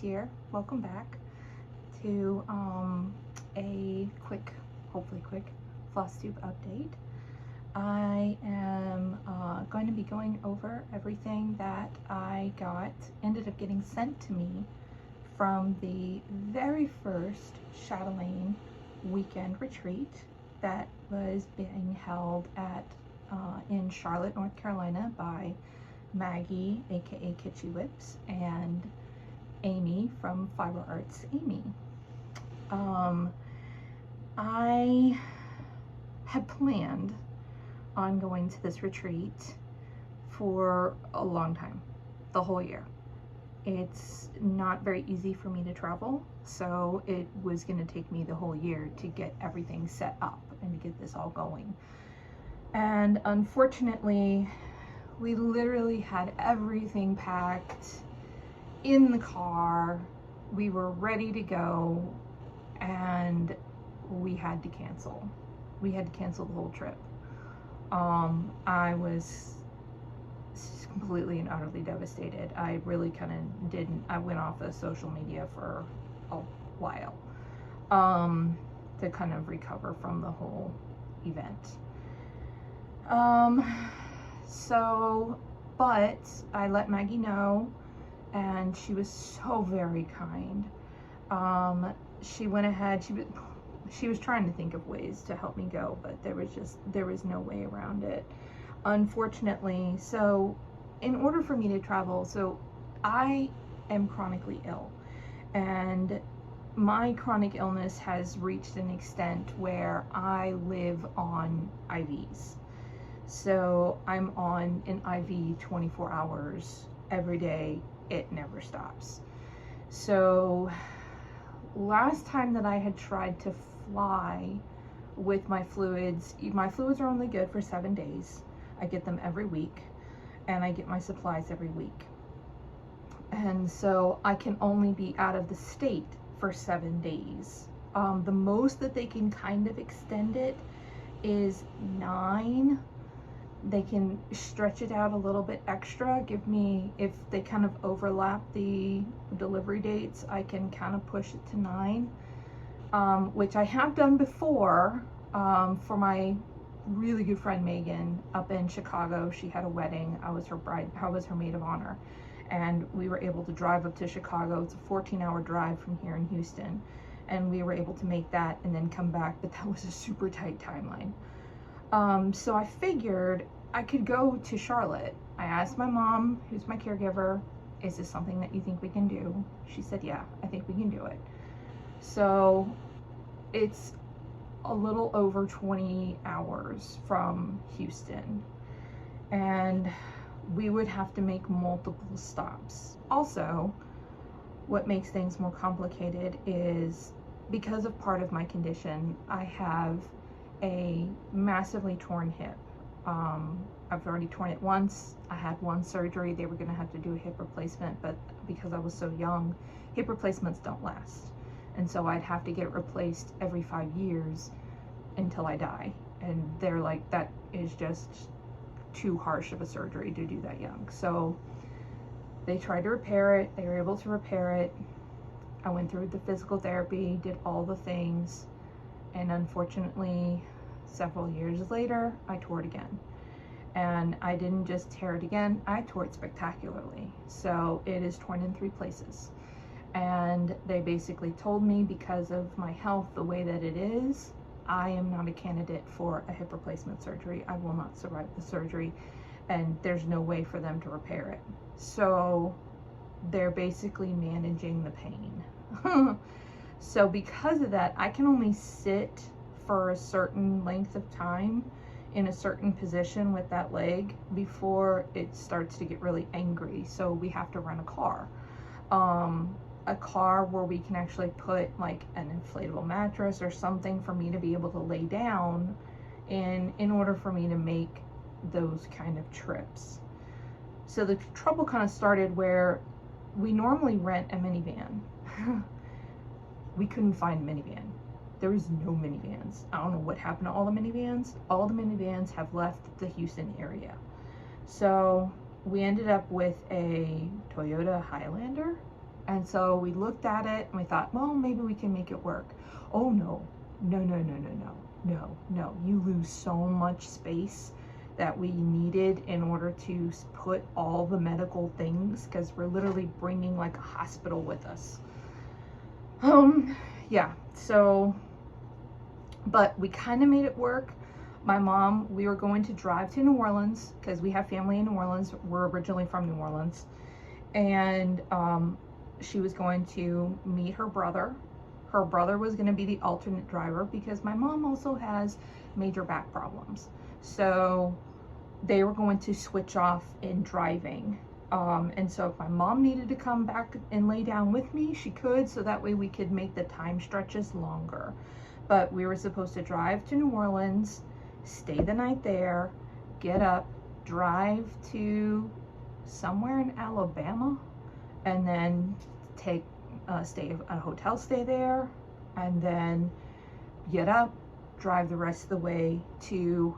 here. Welcome back to a quick, hopefully quick, Flosstube update. I am going to be going over everything that I ended up getting sent to me from the very first Chatelaine weekend retreat that was being held at in Charlotte, North Carolina by Maggie, aka Kitschy Whips, and Amy from Fiber Arts Amy. I had planned on going to this retreat for a long time, the whole year. It's not very easy for me to travel, so it was going to take me the whole year to get everything set up and to get this all going. And unfortunately, we literally had everything packed in the car. We were ready to go, and we had to cancel. We had to cancel the whole trip. I was completely and utterly devastated. I really kind of I went off of social media for a while to kind of recover from the whole event. But I let Maggie know, and she was so very kind. She went ahead, she was trying to think of ways to help me go, but there was no way around it, unfortunately. So in order for me to travel, so I am chronically ill, and my chronic illness has reached an extent where I live on IVs. So I'm on an IV 24 hours every day. It never stops. So last time that I had tried to fly with my fluids are only good for 7 days. I get them every week, and I get my supplies every week. And so I can only be out of the state for 7 days. The most that they can kind of extend it is 9. They can stretch it out a little bit extra, if they kind of overlap the delivery dates, I can kind of push it to 9, which I have done before for my really good friend Megan up in Chicago. She had a wedding. I was her maid of honor, and we were able to drive up to Chicago. It's a 14-hour drive from here in Houston, and we were able to make that and then come back, but that was a super tight timeline. So I figured I could go to Charlotte. I asked my mom, who's my caregiver, is this something that you think we can do? She said, yeah, I think we can do it. So it's a little over 20 hours from Houston, and we would have to make multiple stops. Also, what makes things more complicated is because of part of my condition, I have a massively torn hip. I've already torn it once. I had one surgery. They were going to have to do a hip replacement, but because I was so young, hip replacements don't last. And so I'd have to get it replaced every 5 years until I die. And they're like, that is just too harsh of a surgery to do that young. So they tried to repair it. They were able to repair it. I went through the physical therapy, did all the things, and unfortunately, several years later, I tore it again. And I didn't just tear it again, I tore it spectacularly. So it is torn in 3 places. And they basically told me, because of my health the way that it is, I am not a candidate for a hip replacement surgery. I will not survive the surgery, and there's no way for them to repair it. So they're basically managing the pain. So because of that, I can only sit for a certain length of time in a certain position with that leg before it starts to get really angry. So we have to rent a car. A car where we can actually put like an inflatable mattress or something for me to be able to lay down in order for me to make those kind of trips. So the trouble kind of started where we normally rent a minivan. We couldn't find a minivan. There was no minivans. I don't know what happened to all the minivans. All the minivans have left the Houston area. So we ended up with a Toyota Highlander, And so we looked at it and we thought, well, maybe we can make it work. Oh no, no, no, no, no, no, no, no. You lose so much space that we needed in order to put all the medical things, because we're literally bringing like a hospital with us. Yeah, so, but we kind of made it work. My mom, we were going to drive to New Orleans because we have family in New Orleans. We're originally from New Orleans. And she was going to meet her brother. Her brother was going to be the alternate driver because my mom also has major back problems. So they were going to switch off in driving. And so if my mom needed to come back and lay down with me, she could, so that way we could make the time stretches longer. But we were supposed to drive to New Orleans, stay the night there, get up, drive to somewhere in Alabama, and then take stay at a hotel, stay there, and then get up, drive the rest of the way to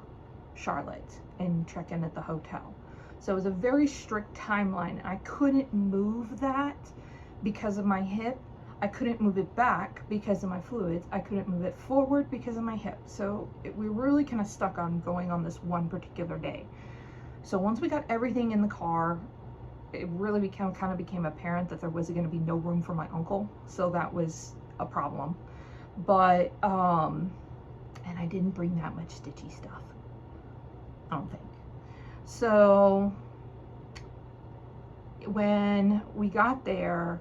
Charlotte and check in at the hotel. So it was a very strict timeline. I couldn't move that because of my hip. I couldn't move it back because of my fluids. I couldn't move it forward because of my hip. So we were really kind of stuck on going on this one particular day. So once we got everything in the car, it really kind of became apparent that there wasn't going to be no room for my uncle. So that was a problem. But, and I didn't bring that much stitchy stuff, I don't think. So when we got there,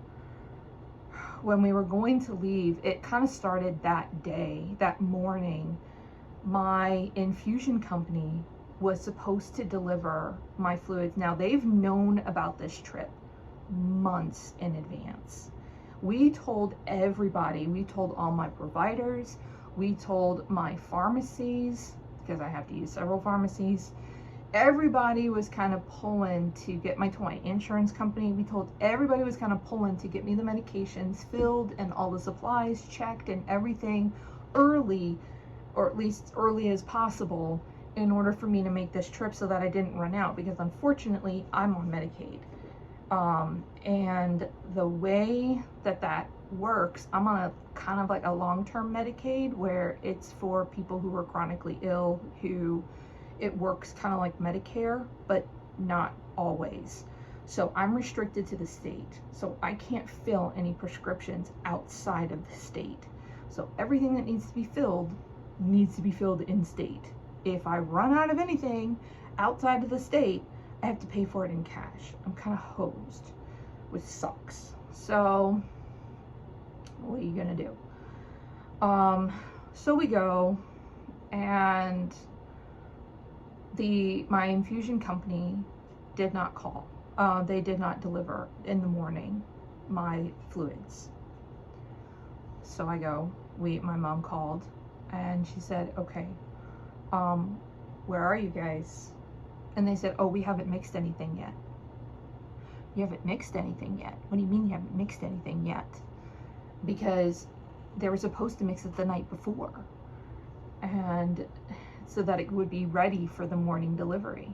when we were going to leave, it kind of started that day, that morning. My infusion company was supposed to deliver my fluids. Now, they've known about this trip months in advance. We told everybody, we told all my providers, we told my pharmacies, because I have to use several pharmacies. Everybody was kind of pulling to get my insurance company. We told everybody was kind of pulling to get me the medications filled and all the supplies checked and everything early, or at least early as possible, in order for me to make this trip so that I didn't run out, because unfortunately I'm on Medicaid. And the way that works, I'm on a kind of like a long-term Medicaid where it's for people who are chronically ill, who it works kind of like Medicare, but not always. So I'm restricted to the state. So I can't fill any prescriptions outside of the state. So everything that needs to be filled in state. If I run out of anything outside of the state, I have to pay for it in cash. I'm kind of hosed, which sucks. So what are you gonna do? So we go, and my infusion company did not call. They did not deliver in the morning my fluids. So I go, my mom called and she said, okay, where are you guys? And they said, oh, we haven't mixed anything yet. You haven't mixed anything yet? What do you mean you haven't mixed anything yet? Because they were supposed to mix it the night before, and so that it would be ready for the morning delivery.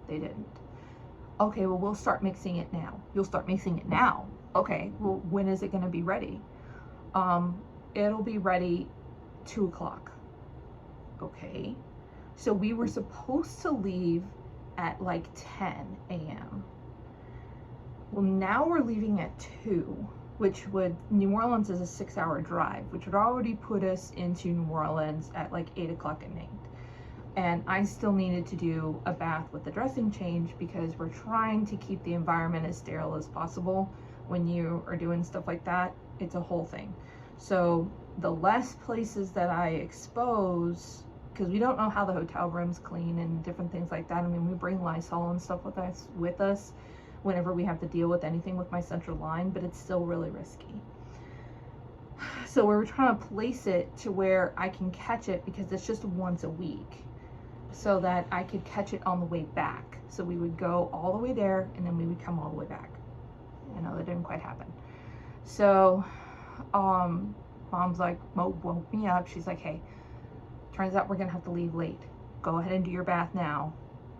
They didn't. Okay, well, we'll start mixing it now. You'll start mixing it now. Okay, well, when is it going to be ready? It'll be ready 2 o'clock. Okay, so we were supposed to leave at like 10 a.m. Well, now we're leaving at 2, New Orleans is a 6-hour drive, which would already put us into New Orleans at like 8 o'clock at night. And I still needed to do a bath with the dressing change because we're trying to keep the environment as sterile as possible. When you are doing stuff like that, it's a whole thing. So the less places that I expose, because we don't know how the hotel rooms clean and different things like that. I mean, we bring Lysol and stuff with us whenever we have to deal with anything with my central line, but it's still really risky. So we were trying to place it to where I can catch it, because it's just once a week, so that I could catch it on the way back. So we would go all the way there and then we would come all the way back. I know that didn't quite happen. So mom's like, woke me up. She's like, hey, turns out we're gonna have to leave late. Go ahead and do your bath now,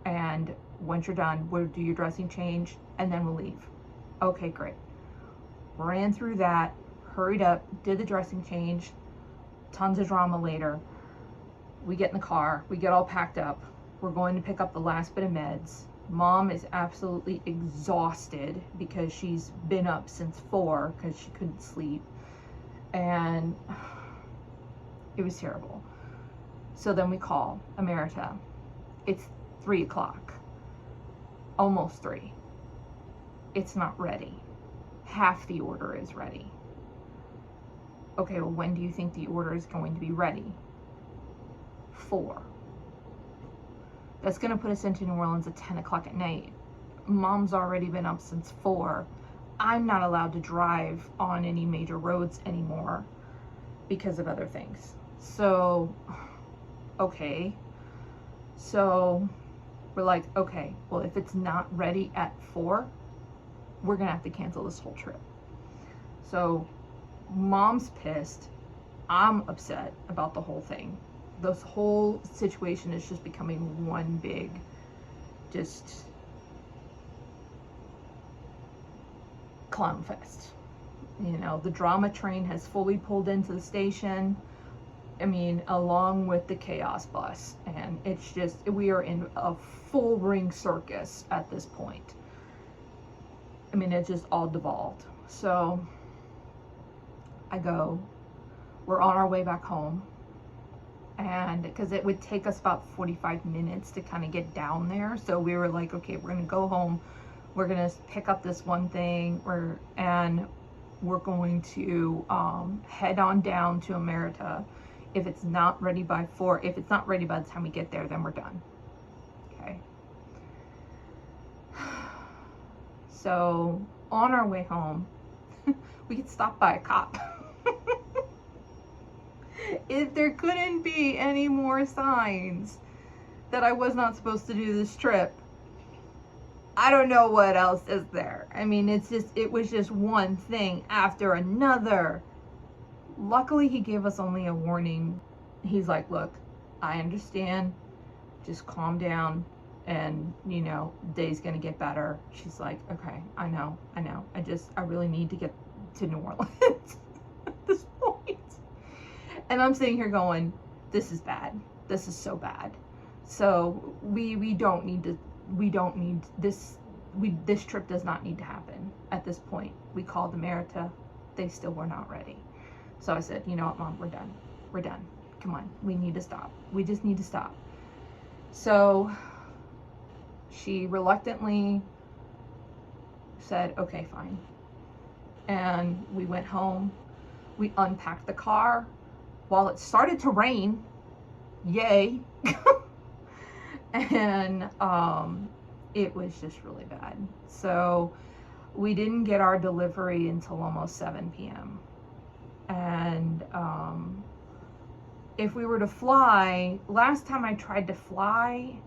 and once you're done, we'll do your dressing change and then we'll leave. Okay, great. ran through that, hurried up, did the dressing change, tons of drama later. We get in the car, we get all packed up, we're going to pick up the last bit of meds. Mom is absolutely exhausted because she's been up since 4 because she couldn't sleep, and it was terrible. So then we call Emerita. It's 3 o'clock, almost 3. It's not ready. Half the order is ready. Okay, well, when do you think the order is going to be ready? 4. That's going to put us into New Orleans at 10 o'clock at night. Mom's already been up since 4. I'm not allowed to drive on any major roads anymore because of other things. So, okay. So, we're like, okay, well, if it's not ready at 4, we're going to have to cancel this whole trip. So, Mom's pissed. I'm upset about the whole thing. This whole situation is just becoming one big, just clown fest. You know, the drama train has fully pulled into the station. I mean, along with the chaos bus. And it's just, we are in a full ring circus at this point. I mean, it just all devolved. So, we're on our way back home. And because it would take us about 45 minutes to kind of get down there. So we were like, okay, we're going to go home. We're going to pick up this one thing. And we're going to head on down to Emerita. If it's not ready by 4, if it's not ready by the time we get there, then we're done. Okay. So on our way home, we get stopped by a cop. If there couldn't be any more signs that I was not supposed to do this trip, I don't know what else is there. I mean, it was just one thing after another. Luckily, he gave us only a warning. He's like, look, I understand. Just calm down. And, you know, day's gonna get better. She's like, okay, I know. I really need to get to New Orleans at this point. And I'm sitting here going, this is bad. This is so bad. So we don't need this. This trip does not need to happen at this point. We called Emerita. They still were not ready. So I said, you know what, Mom, we're done. We're done. Come on, we need to stop. We just need to stop. So she reluctantly said, okay, fine. And we went home. We unpacked the car. While it started to rain, yay. And it was just really bad. So we didn't get our delivery until almost 7 p.m. And if we were to fly, last time I tried to fly,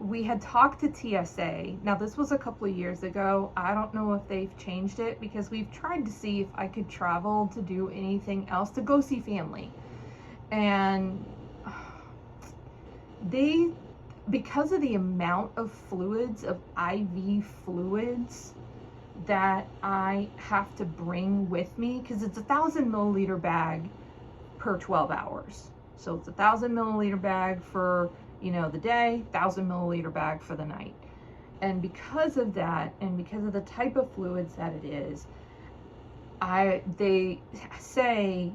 we had talked to TSA. Now this was a couple of years ago. I don't know if they've changed it because we've tried to see if I could travel to do anything else, to go see family. And they, because of the amount of fluids, of IV fluids that I have to bring with me, because it's a 1,000 milliliter bag per 12 hours. So it's a 1,000 milliliter bag for, you know, the day, 1,000 milliliter bag for the night. And because of that, and because of the type of fluids that it is, they say,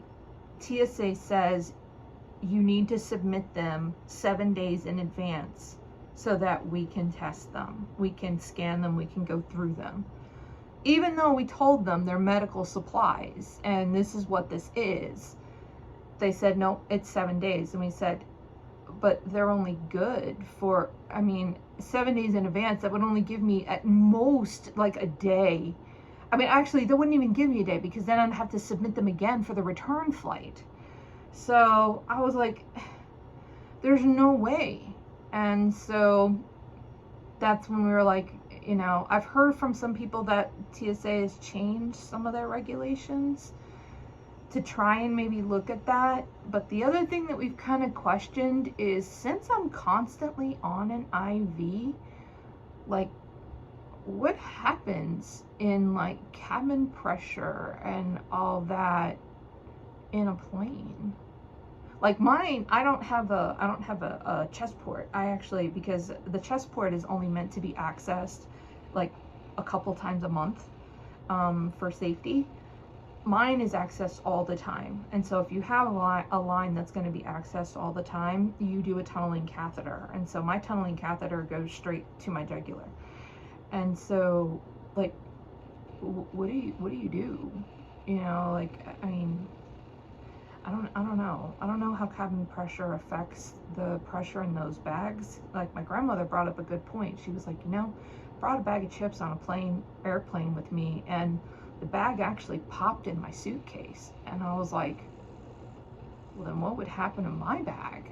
TSA says, you need to submit them 7 days in advance so that we can test them. We can scan them, we can go through them. Even though we told them they're medical supplies and this is what this is, they said, no, it's 7 days. And we said, but they're only good for, 7 days in advance. That would only give me at most like a day. Actually, they wouldn't even give me a day because then I'd have to submit them again for the return flight. So I was like, there's no way. And so that's when we were like, you know, I've heard from some people that TSA has changed some of their regulations to try and maybe look at that. But the other thing that we've kind of questioned is, since I'm constantly on an IV, like, what happens in like cabin pressure and all that in a plane? Like mine, I don't have a chest port. I actually, because the chest port is only meant to be accessed like a couple times a month for safety. Mine is accessed all the time. And so if you have a line that's going to be accessed all the time, you do a tunneling catheter. And so my tunneling catheter goes straight to my jugular. And so like, what do you do? You know, like, I mean, I don't know. I don't know how cabin pressure affects the pressure in those bags. Like my grandmother brought up a good point. She was like, you know, brought a bag of chips on a airplane with me, and the bag actually popped in my suitcase. And I was like, well, then what would happen to my bag?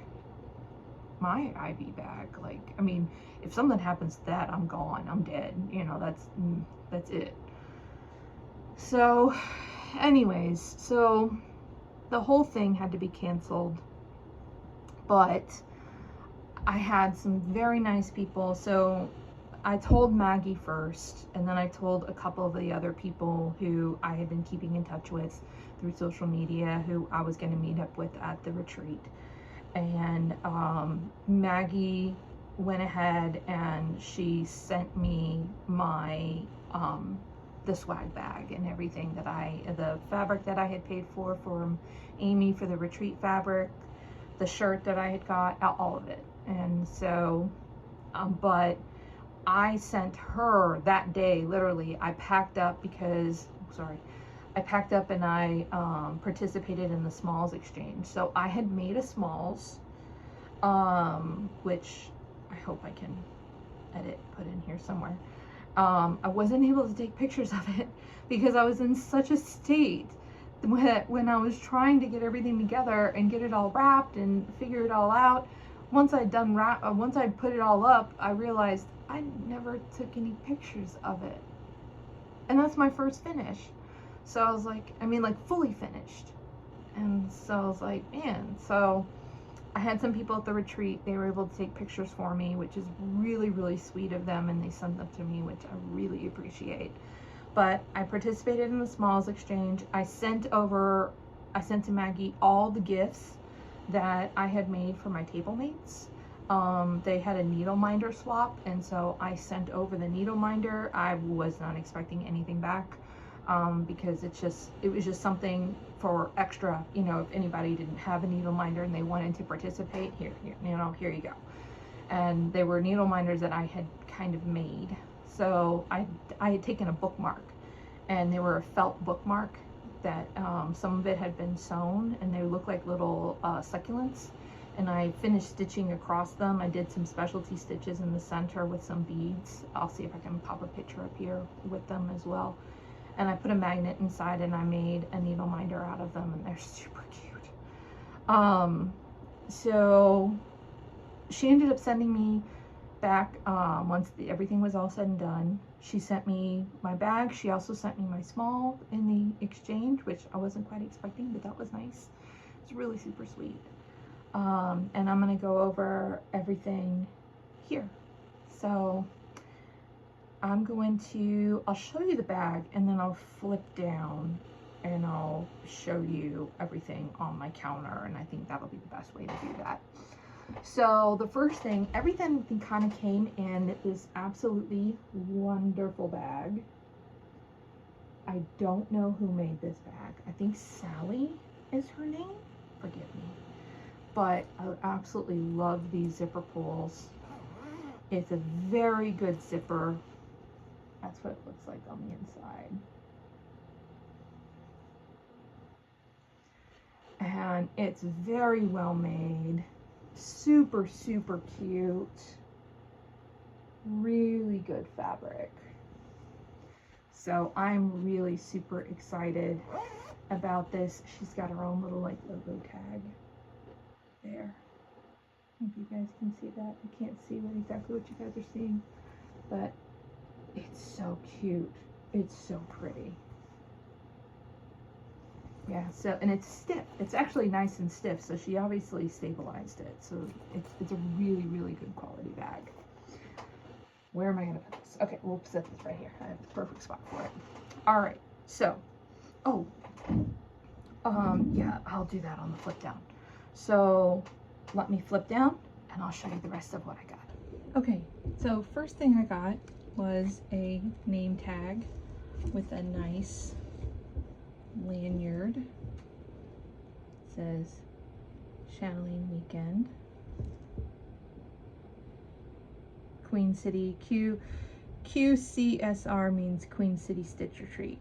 My IV bag? Like, I mean, if something happens to that, I'm gone. I'm dead. You know, that's it. So, anyways, so the whole thing had to be canceled, but I had some very nice people. So I told Maggie first, and then I told a couple of the other people who I had been keeping in touch with through social media, who I was going to meet up with at the retreat. And Maggie went ahead and she sent me my the swag bag and everything that the fabric that I had paid for from Amy for the retreat fabric, the shirt that I had got, all of it. And so, but I sent her that day, literally, I packed up because, I packed up and I participated in the Smalls exchange. So I had made a Smalls, which I hope I can put in here somewhere. I wasn't able to take pictures of it because I was in such a state when I was trying to get everything together and get it all wrapped and figure it all out. Once I'd put it all up, I realized I never took any pictures of it. And that's my first finish. So I was like, fully finished. And so I was like, man, so I had some people at the retreat, they were able to take pictures for me, which is really, really sweet of them, and they sent them to me, which I really appreciate. But I participated in the Smalls exchange. I sent to Maggie all the gifts that I had made for my table mates. They had a needle minder swap, and so I sent over the needle minder. I was not expecting anything back. Because it was just something for extra, you know, if anybody didn't have a needle minder and they wanted to participate, here you go. And they were needle minders that I had kind of made. So I had taken a bookmark, and they were a felt bookmark that some of it had been sewn, and they look like little succulents. And I finished stitching across them. I did some specialty stitches in the center with some beads. I'll see if I can pop a picture up here with them as well. And I put a magnet inside, and I made a needle minder out of them, and they're super cute. So she ended up sending me back, once everything was all said and done, she sent me my bag. She also sent me my small in the exchange, which I wasn't quite expecting, but that was nice. It's really super sweet. And I'm gonna go over everything here. So I'll show you the bag, and then I'll flip down and I'll show you everything on my counter, and I think that'll be the best way to do that. So the first thing, everything kind of came in this absolutely wonderful bag. I don't know who made this bag. I think Sally is her name. Forgive me. But I absolutely love these zipper pulls. It's a very good zipper. That's what it looks like on the inside. And it's very well made. Super, super cute. Really good fabric. So I'm really super excited about this. She's got her own little like logo tag there. I hope you guys can see that. I can't see exactly what you guys are seeing, but it's so cute. It's so pretty. Yeah, so, and it's stiff. It's actually nice and stiff, so she obviously stabilized it. So it's a really, really good quality bag. Where am I going to put this? Okay, we'll set this right here. I have the perfect spot for it. All right, so, yeah, I'll do that on the flip down. So let me flip down and I'll show you the rest of what I got. Okay, so first thing I got was a name tag with a nice lanyard. It says Chatelaine Weekend. Queen City, QCSR means Queen City Stitch Retreat.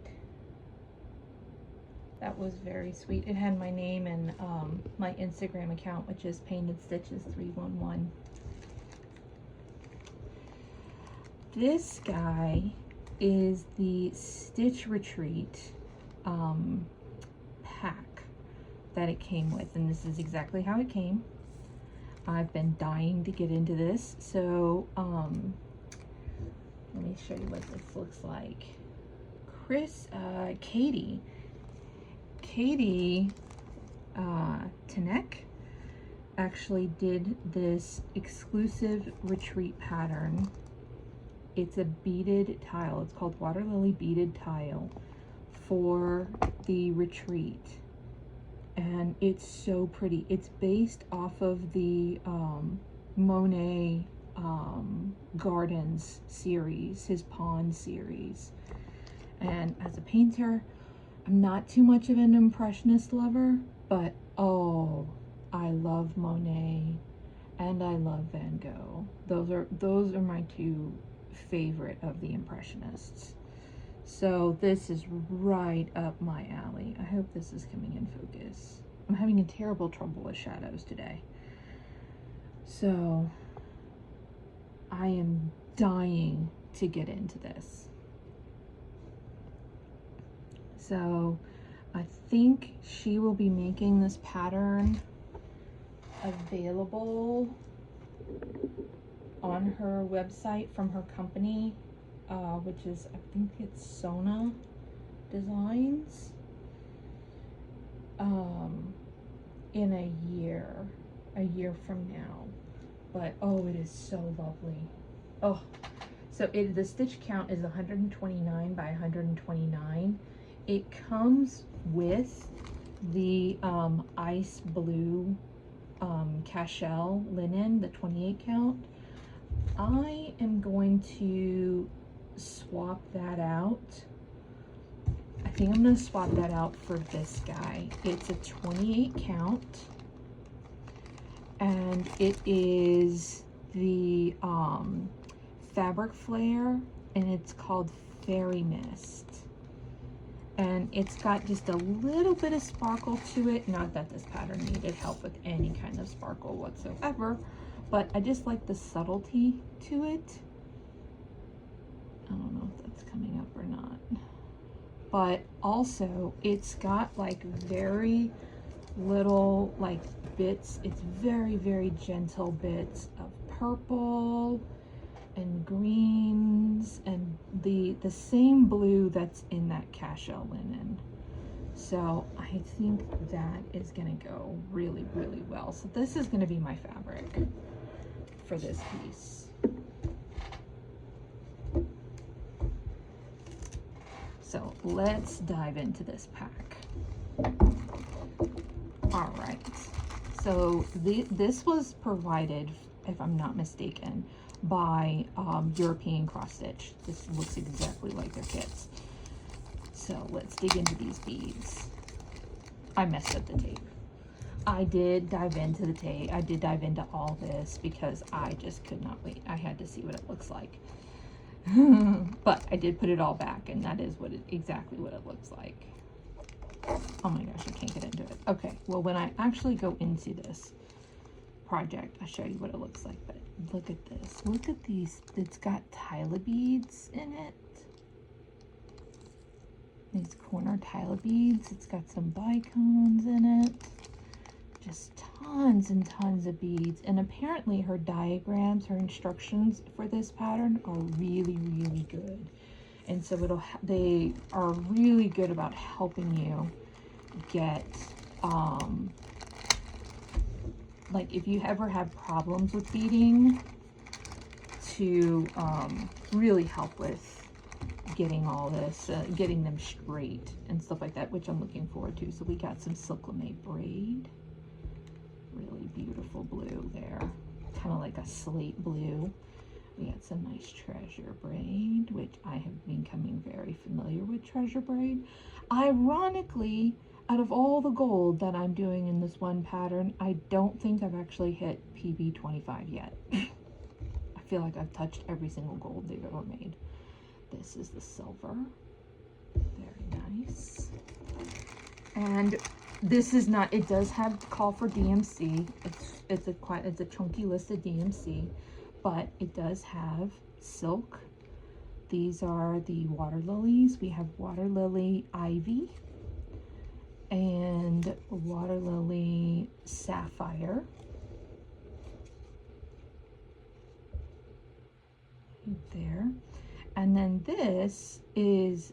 That was very sweet. It had my name and my Instagram account, which is Painted Stitches 311. This guy is the Stitch Retreat pack that it came with, and this is exactly how it came. I've been dying to get into this, so let me show you what this looks like. Katie Tanek actually did this exclusive retreat pattern. It's a beaded tile. It's called Water Lily Beaded Tile for the retreat. And it's so pretty. It's based off of the Monet Gardens series, his pond series. And as a painter, I'm not too much of an impressionist lover, but oh, I love Monet and I love Van Gogh. Those are my two favorite of the impressionists. So this is right up my alley. I hope this is coming in focus. I'm having a terrible trouble with shadows today. So I am dying to get into this. So I think she will be making this pattern available on her website from her company, which is, I think it's Sona Designs, in a year from now. But oh, it is so lovely. Oh, so the stitch count is 129 by 129. It comes with the ice blue cashel linen, the 28 count. I am going to swap that out. I think I'm going to swap that out for this guy. It's a 28 count, and it is the fabric flare, and it's called Fairy Mist. And it's got just a little bit of sparkle to it. Not that this pattern needed help with any kind of sparkle whatsoever, but I just like the subtlety to it. I don't know if that's coming up or not. But also, it's got like very little like bits. It's very, very gentle bits of purple and greens and the same blue that's in that cashel linen. So I think that is gonna go really, really well. So this is gonna be my fabric for this piece. So let's dive into this pack. All right, so this was provided, if I'm not mistaken, by European Cross Stitch. This looks exactly like their kits. So let's dig into these beads. I messed up the tape. I did dive into the tape. I did dive into all this because I just could not wait. I had to see what it looks like. But I did put it all back, and that is exactly what it looks like. Oh my gosh, I can't get into it. Okay, well, when I actually go into this project, I'll show you what it looks like. But look at this. Look at these. It's got tile beads in it. These corner tile beads. It's got some bicones in it. Just tons and tons of beads. And apparently her diagrams, her instructions for this pattern are really, really good. And so they are really good about helping you get, like if you ever have problems with beading, to really help with getting all this, getting them straight and stuff like that, which I'm looking forward to. So we got some silk lame braid, really beautiful blue there, kind of like a slate blue. We got some nice treasure braid, which I have been becoming very familiar with treasure braid. Ironically, out of all the gold that I'm doing in this one pattern, I don't think I've actually hit PB 25 yet. I feel like I've touched every single gold they've ever made. This is the silver, very nice. And this is not, it does have call for DMC. It's a chunky list of DMC, but it does have silk. These are the water lilies. We have water lily ivy and water lily sapphire. Right there. And then this is,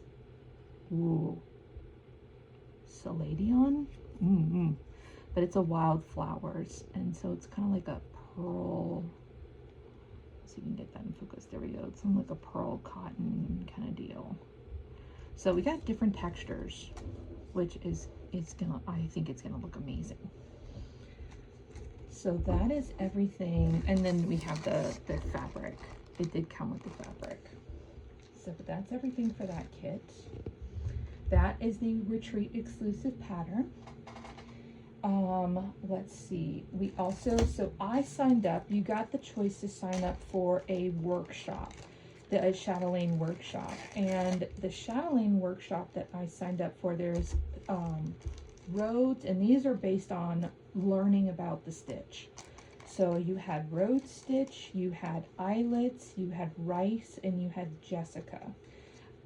ooh, Caladion, but it's a wildflowers, and so it's kind of like a pearl. Let's see if we can get that in focus. There we go. It's like a pearl cotton kind of deal. So we got different textures, which is I think it's gonna look amazing. So that is everything, and then we have the fabric. It did come with the fabric. So that's everything for that kit. That is the retreat exclusive pattern. Let's see. We also, so I signed up, you got the choice to sign up for a workshop, the Chatelaine workshop. And the Chatelaine workshop that I signed up for, there's roads, and these are based on learning about the stitch. So you had road stitch, you had eyelets, you had rice, and you had Jessica.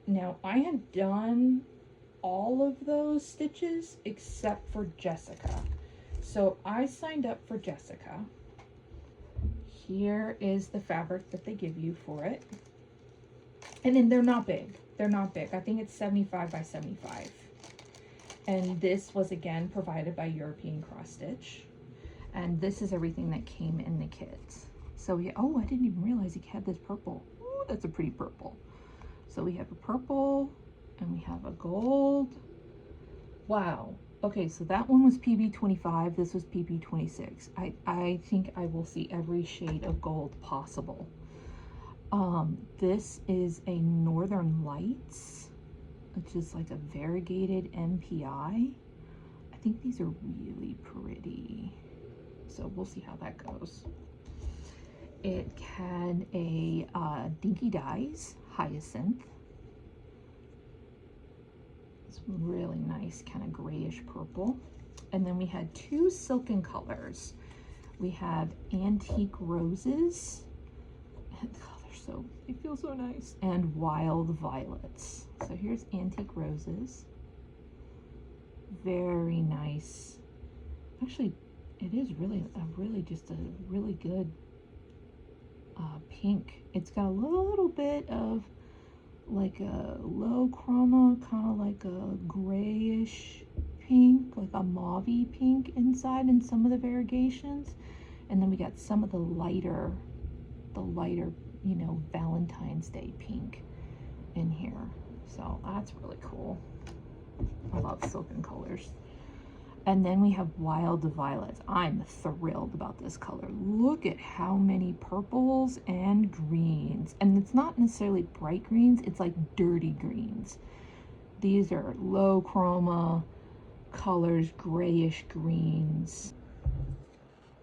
Now I had done all of those stitches except for Jessica. So I signed up for Jessica. Here is the fabric that they give you for it. And then they're not big. They're not big. I think it's 75 by 75. And this was again provided by European Cross Stitch. And this is everything that came in the kit. So we, oh, I didn't even realize he had this purple. Ooh, that's a pretty purple. So we have a purple and we have a gold. Wow. Okay, so that one was PB 25. This was PB 26. I think I will see every shade of gold possible. This is a Northern Lights, which is like a variegated MPI. I think these are really pretty. So we'll see how that goes. It had a Dinky Dyes Hyacinth. It's really nice, kind of grayish purple. And then we had two silken colors. We have Antique Roses. And oh, so they feel so nice. And Wild Violets. So here's Antique Roses. Very nice. Actually, it is really just a really good pink. It's got a little bit of like a low chroma, kind of like a grayish pink, like a mauvey pink inside in some of the variegations. And then we got some of the lighter, you know, Valentine's Day pink in here. So that's really cool. I love silken colors. And then we have Wild Violets. I'm thrilled about this color. Look at how many purples and greens. And it's not necessarily bright greens, it's like dirty greens. These are low chroma colors, grayish greens.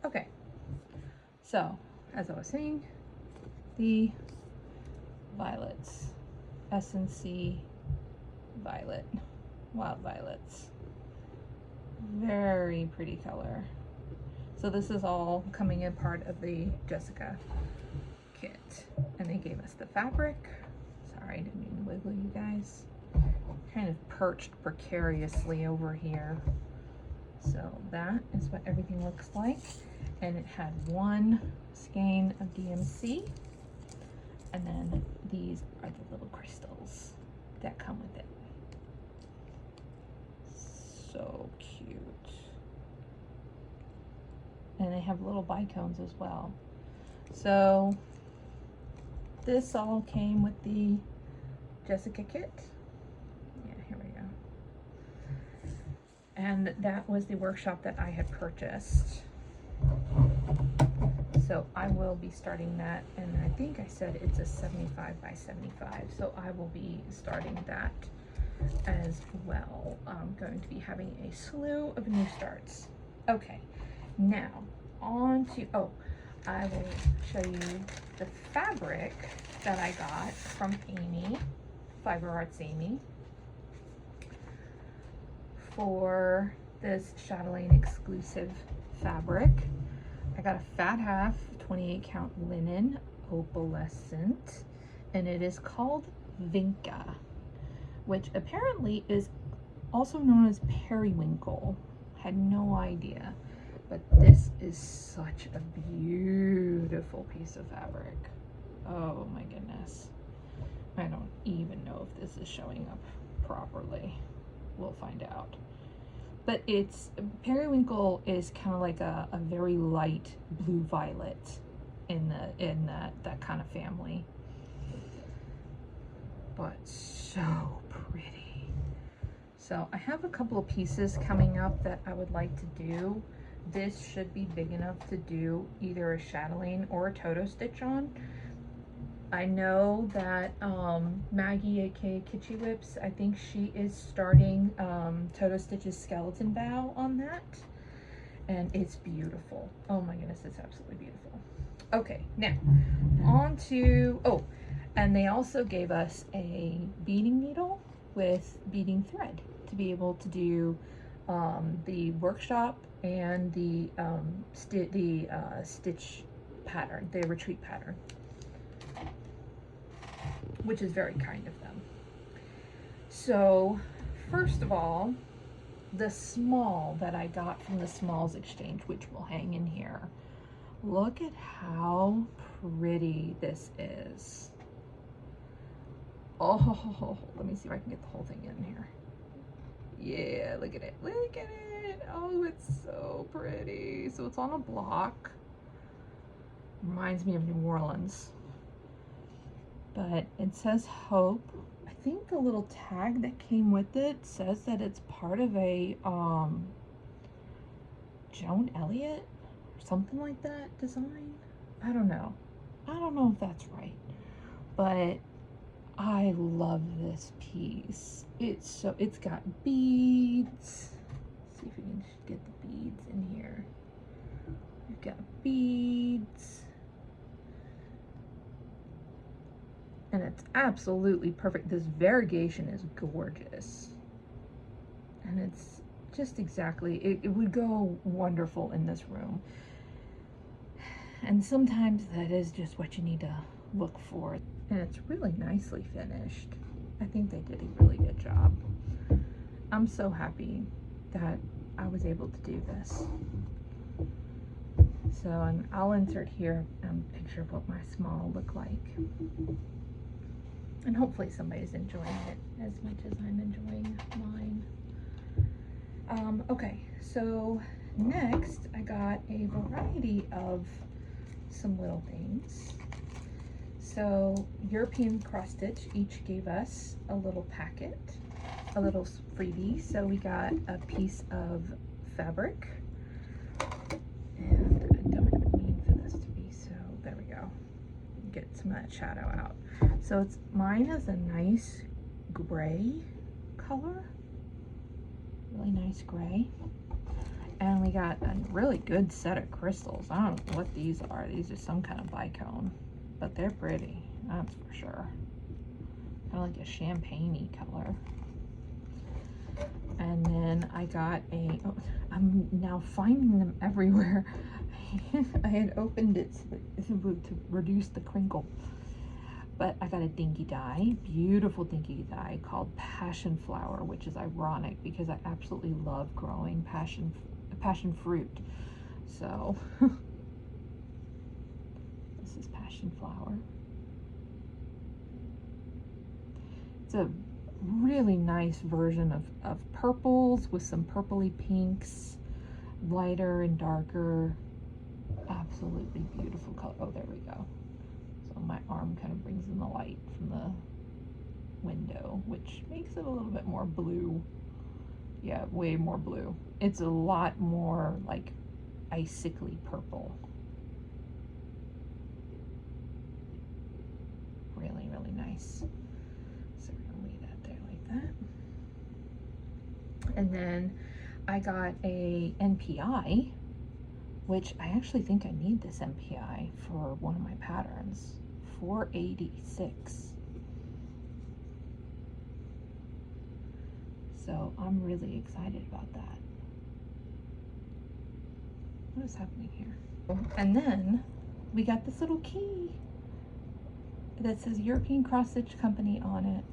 Okay, so as I was saying, the violets, S&C Violet, Wild Violets. Very pretty color. So this is all coming in part of the Jessica kit. And they gave us the fabric. Sorry, I didn't mean to wiggle you guys. Kind of perched precariously over here. So that is what everything looks like. And it had one skein of DMC. And then these are the little crystals that come with it. So cute. And they have little bicones as well. So this all came with the Jessica kit. Yeah, here we go. And that was the workshop that I had purchased. So I will be starting that, and I think I said it's a 75 by 75, so I will be starting that as well. I'm going to be having a slew of new starts. Okay, now on to, oh, I will show you the fabric that I got from Amy, Fiber Arts Amy, for this Chatelaine exclusive fabric. I got a fat half 28 count linen opalescent, and it is called Vinca, which apparently is also known as periwinkle. Had no idea, but this is such a beautiful piece of fabric. Oh my goodness. I don't even know if this is showing up properly. We'll find out. But it's, periwinkle is kind of like a very light blue violet in that kind of family. But so pretty. So I have a couple of pieces coming up that I would like to do. This should be big enough to do either a chatelaine or a Toto stitch on. I know that Maggie, aka Kitschy Whips, I think she is starting Toto Stitch's skeleton bow on that, and it's beautiful. Oh my goodness, it's absolutely beautiful. Okay, now on to, oh, and they also gave us a beading needle with beading thread to be able to do the workshop and the stitch pattern, the retreat pattern, which is very kind of them. So first of all, the small that I got from the Smalls Exchange, which will hang in here. Look at how pretty this is. Oh, let me see if I can get the whole thing in here. Yeah, look at it, look at it. Oh, it's so pretty. So it's on a block. Reminds me of New Orleans. But it says Hope. I think the little tag that came with it says that it's part of a Joan Elliott or something like that design. I don't know. I don't know if that's right. But I love this piece. It's got beads. Let's see if we can get the beads in here. We've got beads. And it's absolutely perfect. This variegation is gorgeous. And it's just exactly, it would go wonderful in this room. And sometimes that is just what you need to look for. And it's really nicely finished. I think they did a really good job. I'm so happy that I was able to do this. So, and I'll insert here a picture of what my small look like. And hopefully somebody's enjoying it as much as I'm enjoying mine. Okay, so next I got a variety of some little things. So European Cross Stitch each gave us a little packet, a little freebie. So we got a piece of fabric, and I don't mean for this to be so, there we go. Get some of that shadow out. So it's, mine is a nice gray color, really nice gray. And we got a really good set of crystals. I don't know what these are. These are some kind of bicone, but they're pretty, that's for sure. Kind of like a champagne-y color. And then I got a, oh, I'm now finding them everywhere. I had opened it to reduce the crinkle. But I got a dinky die, beautiful dinky die called Passion Flower, which is ironic because I absolutely love growing passion fruit. So this is Passion Flower. It's a really nice version of purples with some purpley pinks, lighter and darker. Absolutely beautiful color. Oh, there we go. So my arm kind of brings in the light from the window, which makes it a little bit more blue. Yeah, way more blue. It's a lot more like icically purple. Really, really nice. So we're gonna leave that there like that. And then I got a NPI, which I actually think I need this NPI for one of my patterns. 486. So I'm really excited about that. What is happening here? And then we got this little key that says European Cross Stitch Company on it.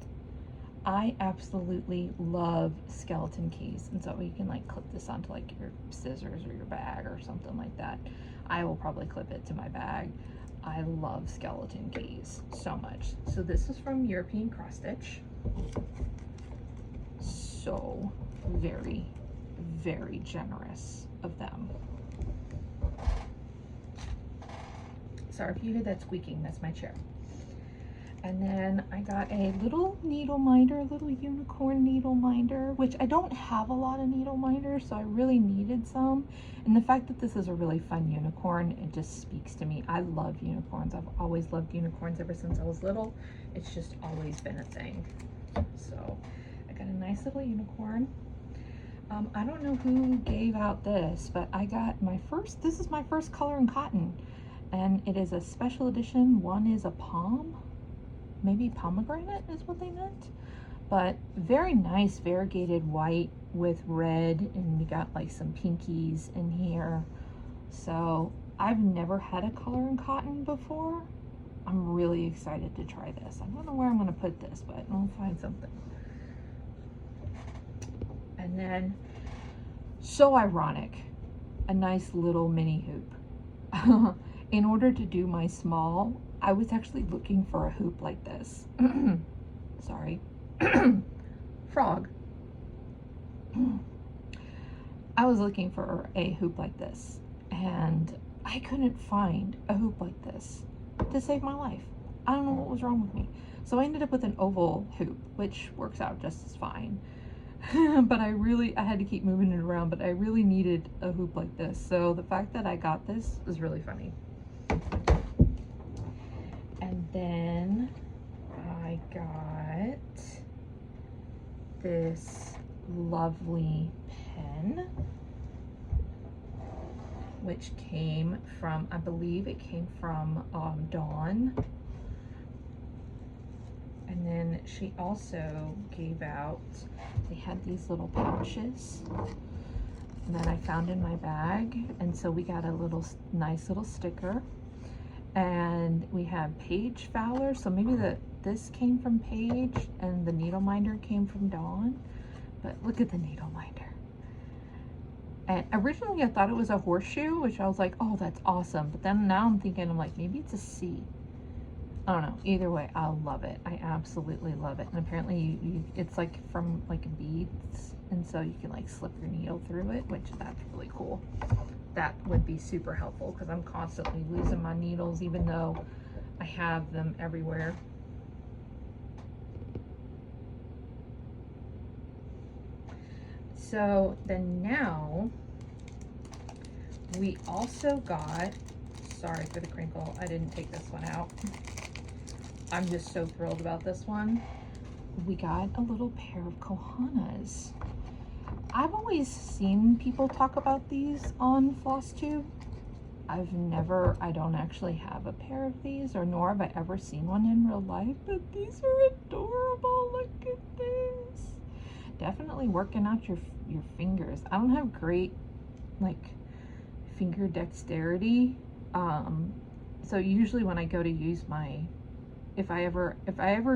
I absolutely love skeleton keys, and so you can like clip this onto like your scissors or your bag or something like that. I will probably clip it to my bag. I love skeleton keys so much. So this is from European Cross Stitch. So very, very generous of them. Sorry if you hear that squeaking, that's my chair. And then I got a little needle minder, a little unicorn needle minder, which I don't have a lot of needle minders, so I really needed some. And the fact that this is a really fun unicorn, it just speaks to me. I love unicorns. I've always loved unicorns ever since I was little. It's just always been a thing. So I got a nice little unicorn. I don't know who gave out this, but I got my first, this is my first color in cotton. And it is a special edition. One is a palm. Maybe pomegranate is what they meant, but very nice variegated white with red, and we got like some pinkies in here. So I've never had a color in cotton before. I'm really excited to try this. I don't know where I'm going to put this, but I'll find something. And then, so ironic, a nice little mini hoop. In order to do my small, I was actually looking for a hoop like this. Sorry. Frog. I was looking for a hoop like this, and I couldn't find a hoop like this to save my life. I don't know what was wrong with me. So I ended up with an oval hoop, which works out just as fine. But I had to keep moving it around, but I really needed a hoop like this. So the fact that I got this was really funny. And then I got this lovely pen, which came from, I believe it came from Dawn. And then she also gave out, they had these little pouches that I found in my bag. And so we got a little nice little sticker. And we have Paige Fowler, so maybe this came from Paige and the needle minder came from Dawn. But look at the needle minder. And originally I thought it was a horseshoe, which I was like, oh, that's awesome. But then now I'm thinking, I'm like, maybe it's a C. I don't know. Either way, I love it. I absolutely love it. And apparently it's like from like beads, and so you can like slip your needle through it, which that's really cool. That would be super helpful because I'm constantly losing my needles, even though I have them everywhere. So then now we also got, sorry for the crinkle, I didn't take this one out. I'm just so thrilled about this one. We got a little pair of Kohanas. I've always seen people talk about these on Flosstube. I don't actually have a pair of these, or nor have I ever seen one in real life, but these are adorable. Look at this. Definitely working out your fingers. I don't have great like finger dexterity. So usually when I go to use my, if I ever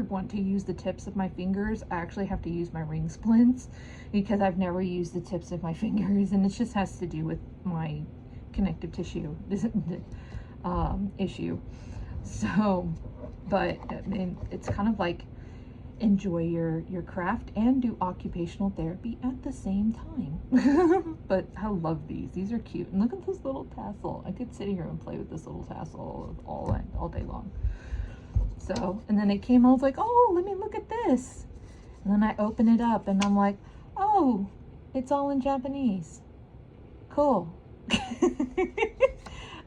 want to use the tips of my fingers, I actually have to use my ring splints because I've never used the tips of my fingers, and it just has to do with my connective tissue issue. So, but I mean, it's kind of like enjoy your craft and do occupational therapy at the same time. But I love these. These are cute. And look at this little tassel. I could sit here and play with this little tassel all day long. So, and then it came, I was like, oh, let me look at this. And then I open it up and I'm like, oh, it's all in Japanese. Cool.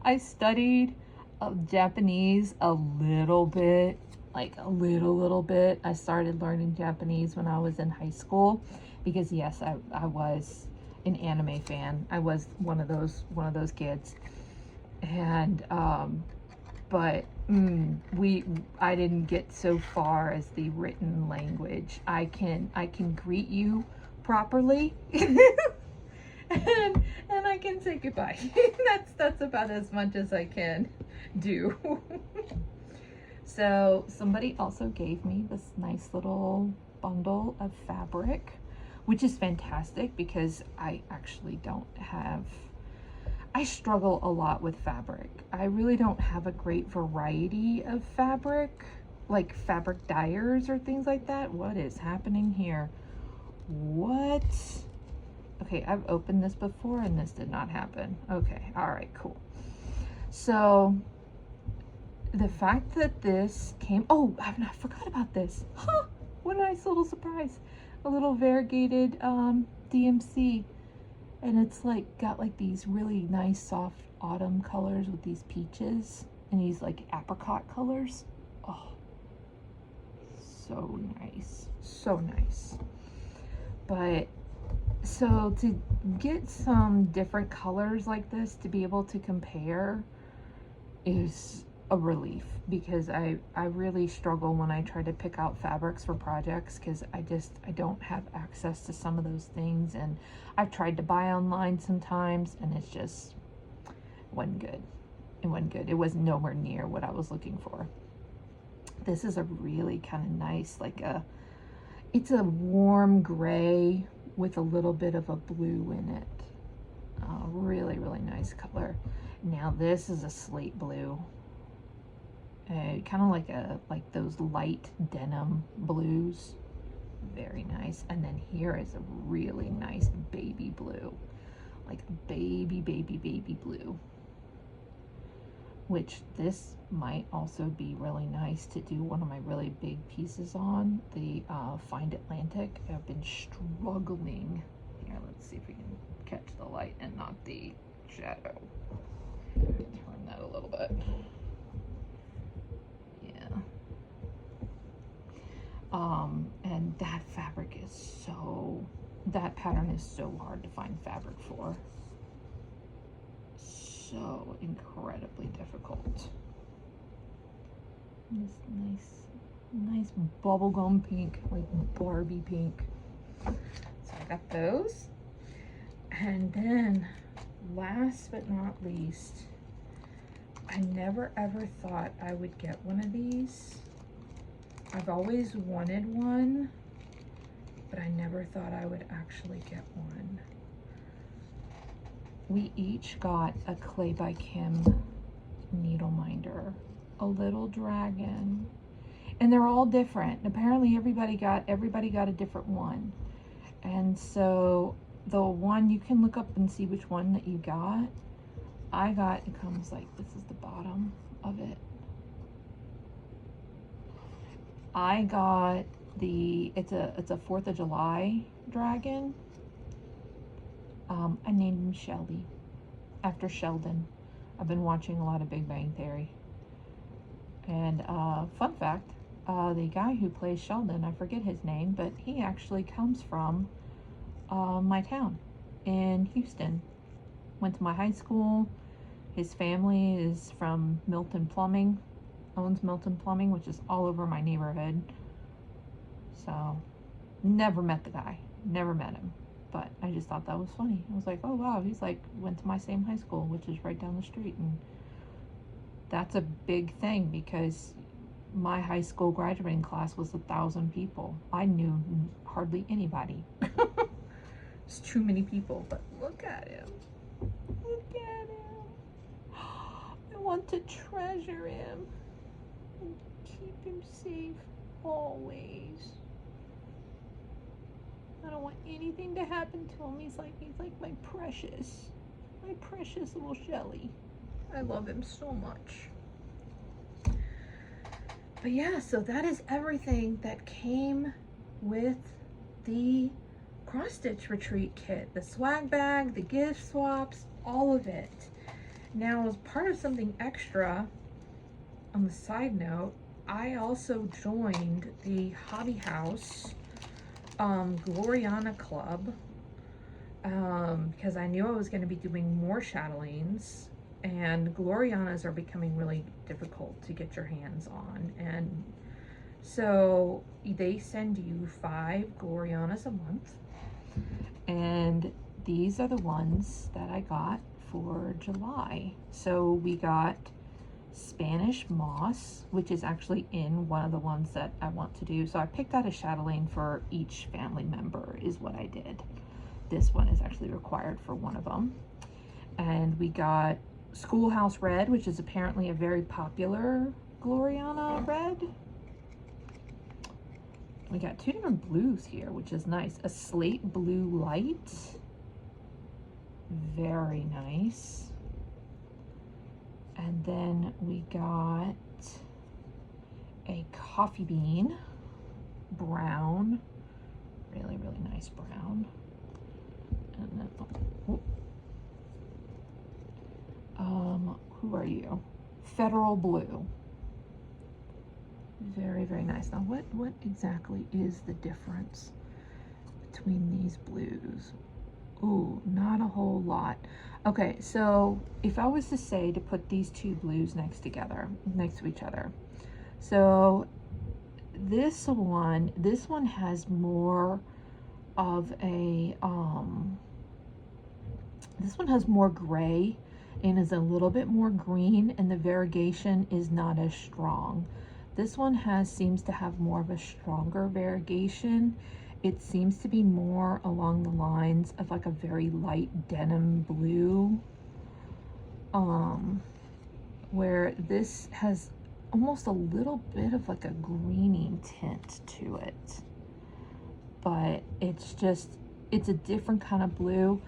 I studied Japanese a little bit, like a little bit. I started learning Japanese when I was in high school because yes, I was an anime fan. I was one of those kids. And but I didn't get so far as the written language. I can greet you properly. and I can say goodbye. That's about as much as I can do. So somebody also gave me this nice little bundle of fabric, which is fantastic because I actually don't have, I struggle a lot with fabric. I really don't have a great variety of fabric, like fabric dyers or things like that. What is happening here? What? Okay, I've opened this before and this did not happen. Okay, all right, cool. So the fact that this came, oh, I forgot about this. Huh, what a nice little surprise. A little variegated DMC. And it's like got like these really nice soft autumn colors with these peaches and these like apricot colors. Oh, so nice, so nice. But so to get some different colors like this to be able to compare is a relief, because I really struggle when I try to pick out fabrics for projects, because I don't have access to some of those things, and I've tried to buy online sometimes and it's just wasn't good. It wasn't good. It was nowhere near what I was looking for. This is a really kind of nice, like it's a warm gray with a little bit of a blue in it. Really, really nice color. Now this is a slate blue. Kind of like those light denim blues. Very nice. And then here is a really nice baby blue, like baby blue, which this might also be really nice to do one of my really big pieces on, the Find Atlantic. I've been struggling. Here, let's see if we can catch the light and not the shadow. Turn that a little bit. And that fabric is so, that pattern is so hard to find fabric for. So incredibly difficult. This nice bubblegum pink, like Barbie pink. So I got those. And then last but not least, I never ever thought I would get one of these. I've always wanted one, but I never thought I would actually get one. We each got a Clay by Kim needle minder, a little dragon, and they're all different. Apparently everybody got a different one. And so the one, you can look up and see which one that you got. I got, it comes like, this is the bottom of it. I got it's a 4th of July dragon. I named him Shelby after Sheldon. I've been watching a lot of Big Bang Theory. And fun fact, the guy who plays Sheldon, I forget his name, but he actually comes from my town in Houston. Went to my high school. His family is from Milton Plumbing. Owns Milton Plumbing, which is all over my neighborhood. So never met the guy, never met him, but I just thought that was funny. I was like, oh wow, he's like went to my same high school, which is right down the street. And that's a big thing, because my high school graduating class was 1,000 people. I knew hardly anybody. It's too many people. But look at him, look at him. I want to treasure him. Keep him safe always. I don't want anything to happen to him. He's like my precious little Shelly. I love him so much. But yeah, so that is everything that came with the cross stitch retreat kit. The swag bag, the gift swaps, all of it. Now, as part of something extra, on the side note, I also joined the Hobby House Gloriana Club because I knew I was going to be doing more chatelaines, and Glorianas are becoming really difficult to get your hands on, and so they send you 5 Glorianas a month, and these are the ones that I got for July. So we got Spanish moss, which is actually in one of the ones that I want to do. So I picked out a chatelaine for each family member is what I did. This one is actually required for one of them. And we got Schoolhouse Red, which is apparently a very popular Gloriana red. We got 2 different blues here, which is nice. A slate blue light. Very nice. And then we got a coffee bean brown. Really, really nice brown. And then, who are you? Federal blue. Very, very nice. Now, what exactly is the difference between these blues? Ooh, not a whole lot. Okay, so if I was to say to put these 2 blues next to each other. So this one has more of a, this one has more gray and is a little bit more green, and the variegation is not as strong. This one seems to have more of a stronger variegation. It seems to be more along the lines of like a very light denim blue, where this has almost a little bit of like a greeny tint to it. But it's a different kind of blue.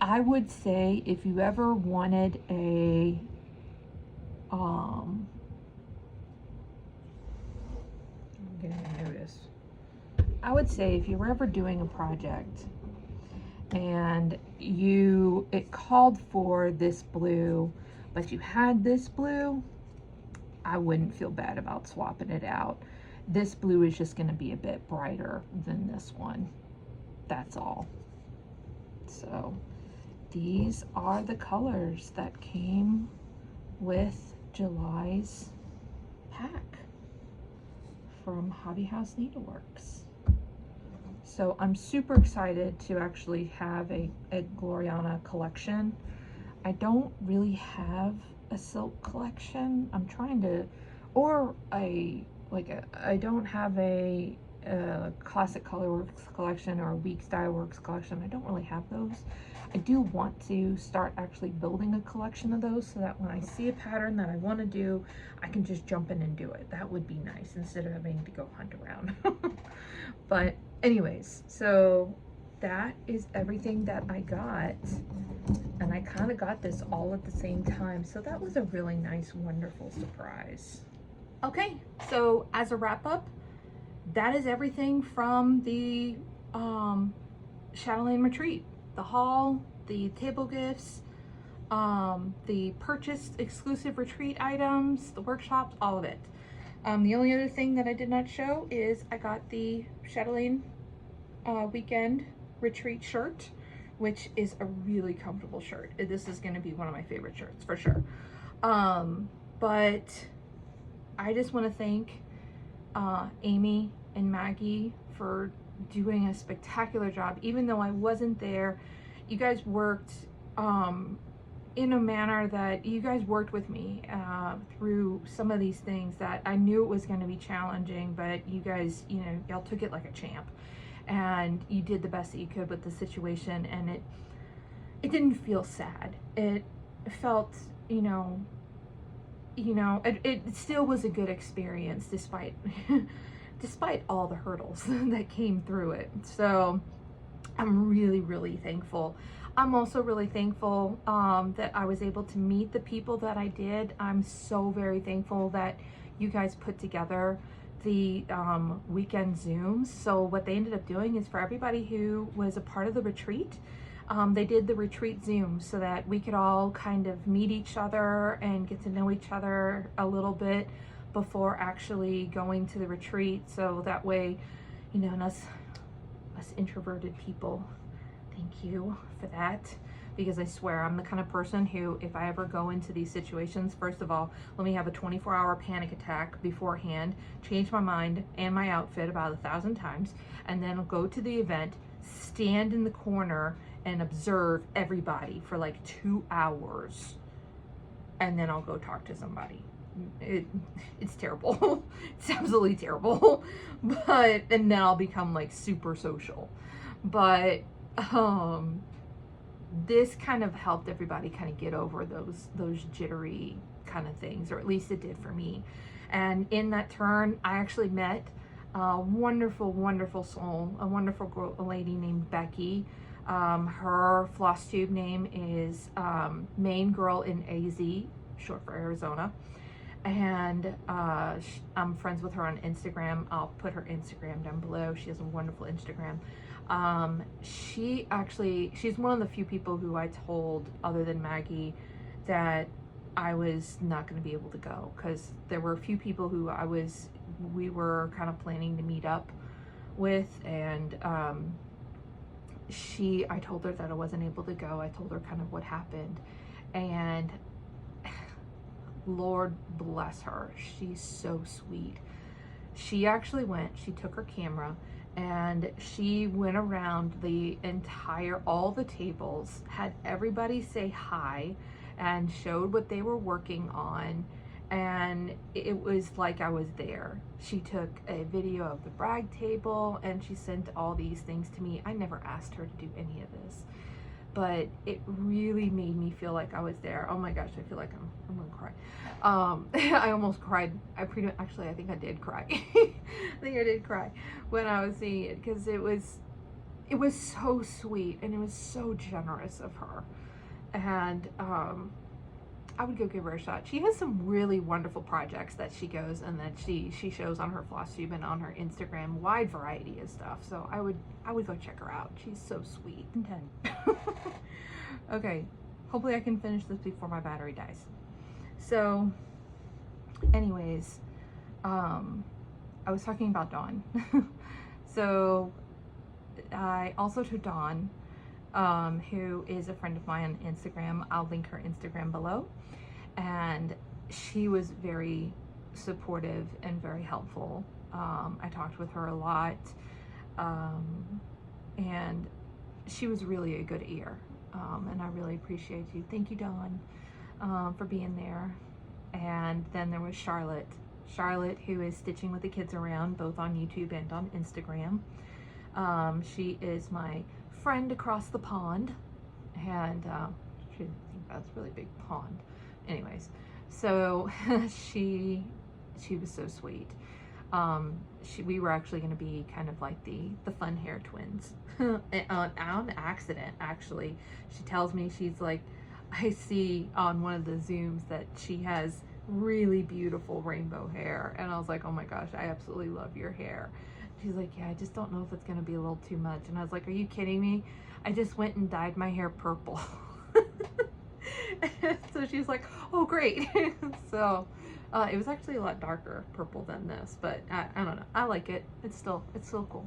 I would say if you ever wanted a, I'm getting a notice. I would say if you were ever doing a project and it called for this blue, but you had this blue, I wouldn't feel bad about swapping it out. This blue is just going to be a bit brighter than this one. That's all. So these are the colors that came with July's pack from Hobby House Needleworks. So I'm super excited to actually have a Gloriana collection. I don't really have a silk collection. I'm trying to, or I don't have a classic colorworks collection or a weeks dye works collection. I don't really have those. I do want to start actually building a collection of those so that when I see a pattern that I want to do, I can just jump in and do it. That would be nice instead of having to go hunt around. But anyways, so that is everything that I got, and I kind of got this all at the same time, so that was a really nice, wonderful surprise. Okay, so as a wrap up, that is everything from the Chatelaine Retreat. The haul, the table gifts, the purchased exclusive retreat items, the workshops, all of it. The only other thing that I did not show is I got the Chatelaine weekend retreat shirt, which is a really comfortable shirt. This is going to be one of my favorite shirts for sure. But I just want to thank Amy and Maggie for doing a spectacular job. Even though I wasn't there, you guys worked in a manner that you guys worked with me through some of these things that I knew it was going to be challenging, but you guys, you know, y'all took it like a champ, and you did the best that you could with the situation, and it didn't feel sad. It felt, it still was a good experience despite despite all the hurdles that came through it. So I'm really, really thankful. I'm also really thankful that I was able to meet the people that I did. I'm so very thankful that you guys put together the weekend Zooms. So what they ended up doing is, for everybody who was a part of the retreat, they did the retreat Zoom so that we could all kind of meet each other and get to know each other a little bit before actually going to the retreat. So that way, you know, and us introverted people, thank you for that, because I swear I'm the kind of person who, if I ever go into these situations, first of all, let me have a 24-hour panic attack beforehand, change my mind and my outfit about 1,000 times, and then I'll go to the event, stand in the corner and observe everybody for like 2 hours, and then I'll go talk to somebody. It's terrible. It's absolutely terrible. But, and then I'll become like super social. But this kind of helped everybody kind of get over those jittery kind of things, or at least it did for me. And in that turn, I actually met a wonderful, wonderful soul, a wonderful girl, a lady named Becky. Her Flosstube name is Main Girl in AZ, short for Arizona. And I'm friends with her on Instagram. I'll put her Instagram down below. She has a wonderful Instagram. She's one of the few people who I told, other than Maggie, that I was not going to be able to go, because there were a few people who we were kind of planning to meet up with, and I told her that I wasn't able to go. I told her kind of what happened, and Lord bless her, she's so sweet. She actually she took her camera and she went around all the tables, had everybody say hi, and showed what they were working on, and it was like I was there. She took a video of the brag table and she sent all these things to me. I never asked her to do any of this, but it really made me feel like I was there. Oh my gosh, I feel like I'm gonna cry. I almost cried. I think I did cry. I think I did cry when I was seeing it, because it was so sweet and it was so generous of her. And I would go give her a shot. She has some really wonderful projects that she goes and that she shows on her Flosstube and on her Instagram, wide variety of stuff. So I would go check her out. She's so sweet. Okay, hopefully I can finish this before my battery dies. So anyways, I was talking about Dawn. So I also told Dawn, who is a friend of mine on Instagram. I'll link her Instagram below. And she was very supportive and very helpful. I talked with her a lot, and she was really a good ear, and I really appreciate you. Thank you, Dawn, for being there. And then there was Charlotte, who is stitching with the kids around, both on YouTube and on Instagram. She is my friend across the pond, and she didn't think that's a really big pond. Anyways, so she was so sweet. We were actually going to be kind of like the fun hair twins. On accident, actually. She tells me, she's like, I see on one of the Zooms that she has really beautiful rainbow hair, and I was like, oh my gosh, I absolutely love your hair. She's like, yeah, I just don't know if it's going to be a little too much. And I was like, are you kidding me? I just went and dyed my hair purple. So she's like, oh great. So it was actually a lot darker purple than this, but I don't know, I like it. It's still cool.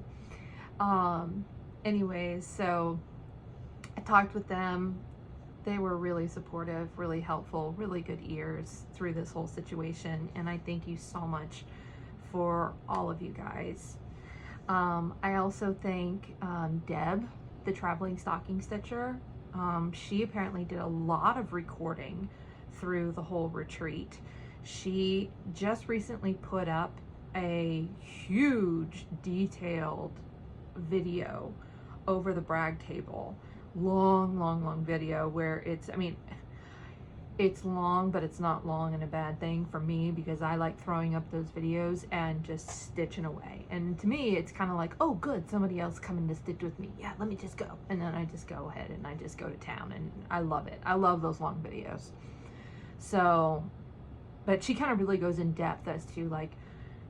Anyways, so I talked with them. They were really supportive, really helpful, really good ears through this whole situation, and I thank you so much for all of you guys. I also thank Deb, the traveling stocking stitcher. She apparently did a lot of recording through the whole retreat. She just recently put up a huge detailed video over the brag table. Long video where It's long, but it's not long and a bad thing for me, because I like throwing up those videos and just stitching away. And to me, it's kind of like, oh good, somebody else coming to stitch with me. Yeah, let me just go. And then I just go ahead and I just go to town, and I love it. I love those long videos. So, but she kind of really goes in depth as to, like,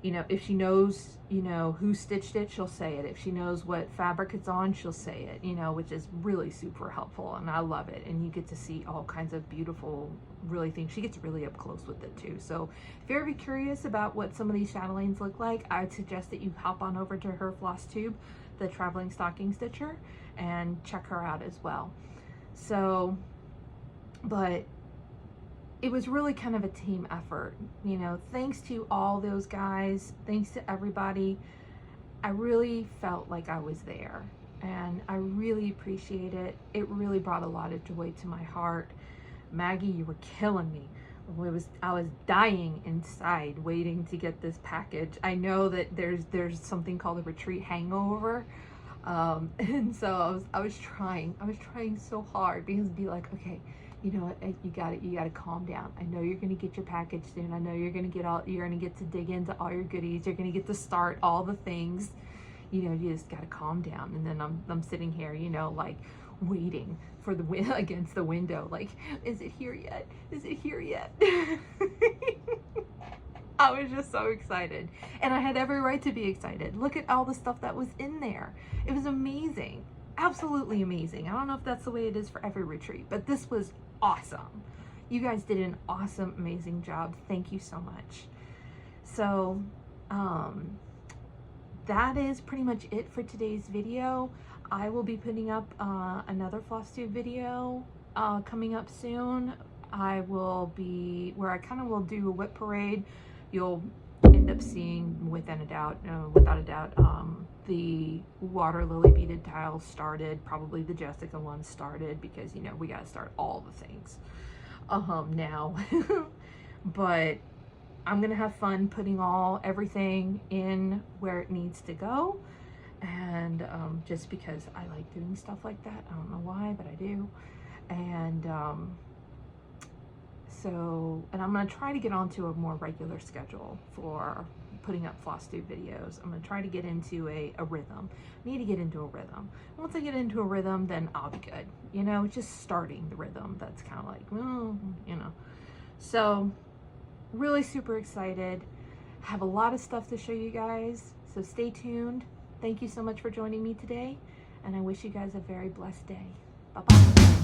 you know, if she knows, you know, who stitched it, she'll say it. If she knows what fabric it's on, she'll say it, you know, which is really super helpful, and I love it. And you get to see all kinds of beautiful, really things. She gets really up close with it too. So if you're ever curious about what some of these chatelaines look like, I'd suggest that you hop on over to her Flosstube, the Traveling Stocking Stitcher, and check her out as well. So, but it was really kind of a team effort, you know, thanks to all those guys, thanks to everybody. I really felt like I was there, and I really appreciate it. It really brought a lot of joy to my heart. Maggie, you were killing me. I was dying inside waiting to get this package. I know that there's something called a retreat hangover. And so I was trying so hard, because it'd be like, okay, you know what, you got to calm down. I know you're going to get your package soon. I know you're going to get to dig into all your goodies. You're going to get to start all the things, you know, you just got to calm down. And then I'm sitting here, you know, like waiting for the wind against the window. Like, is it here yet? Is it here yet? I was just so excited, and I had every right to be excited. Look at all the stuff that was in there. It was amazing, absolutely amazing. I don't know if that's the way it is for every retreat, but this was awesome. You guys did an awesome, amazing job. Thank you so much. So that is pretty much it for today's video. I will be putting up another Flosstube video coming up soon. I will be where I kind of will do a whip parade. You'll end up seeing, without a doubt, the water lily beaded tiles started. Probably the Jessica one started, because, you know, we got to start all the things now. But I'm gonna have fun putting everything in where it needs to go, and just because I like doing stuff like that. I don't know why, but I do. And and I'm going to try to get onto a more regular schedule for putting up Flosstube videos. I'm going to try to get into a rhythm. I need to get into a rhythm. Once I get into a rhythm, then I'll be good. You know, just starting the rhythm. That's kind of like, well, you know. So, really super excited. Have a lot of stuff to show you guys. So stay tuned. Thank you so much for joining me today. And I wish you guys a very blessed day. Bye-bye.